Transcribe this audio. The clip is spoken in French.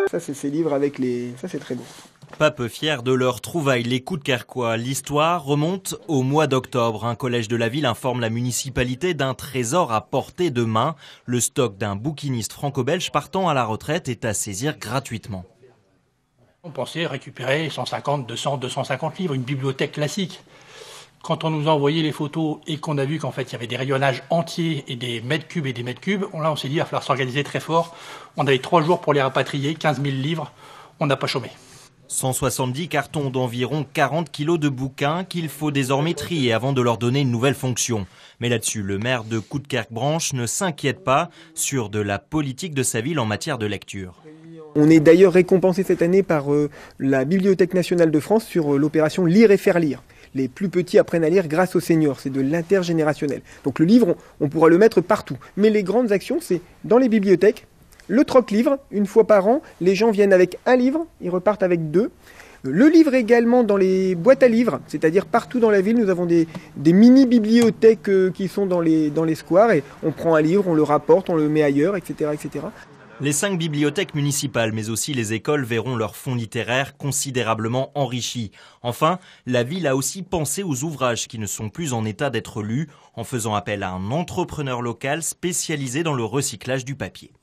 Ça, c'est ces livres avec les... Ça, c'est très beau. Pas peu fiers de leur trouvaille, les Coudekerquois. L'histoire remonte au mois d'octobre. Un collège de la ville informe la municipalité d'un trésor à portée de main. Le stock d'un bouquiniste franco-belge partant à la retraite est à saisir gratuitement. On pensait récupérer 150, 200, 250 livres, une bibliothèque classique. Quand on nous a envoyé les photos et qu'on a vu qu'en fait il y avait des rayonnages entiers et des mètres cubes et des mètres cubes, là on s'est dit il va falloir s'organiser très fort. On avait 3 jours pour les rapatrier, 15 000 livres, on n'a pas chômé. 170 cartons d'environ 40 kilos de bouquins qu'il faut désormais trier avant de leur donner une nouvelle fonction. Mais là-dessus, le maire de Coudekerque-Branche ne s'inquiète pas, sûr de la politique de sa ville en matière de lecture. On est d'ailleurs récompensé cette année par la Bibliothèque nationale de France sur l'opération Lire et faire lire. Les plus petits apprennent à lire grâce aux seniors, c'est de l'intergénérationnel. Donc le livre, on pourra le mettre partout. Mais les grandes actions, c'est dans les bibliothèques. Le troc-livre, une fois par an, les gens viennent avec un livre, ils repartent avec 2. Le livre également dans les boîtes à livres, c'est-à-dire partout dans la ville, nous avons des mini-bibliothèques qui sont dans les squares et on prend un livre, on le rapporte, on le met ailleurs, etc. etc. Les 5 bibliothèques municipales, mais aussi les écoles, verront leur fonds littéraire considérablement enrichi. Enfin, la ville a aussi pensé aux ouvrages qui ne sont plus en état d'être lus, en faisant appel à un entrepreneur local spécialisé dans le recyclage du papier.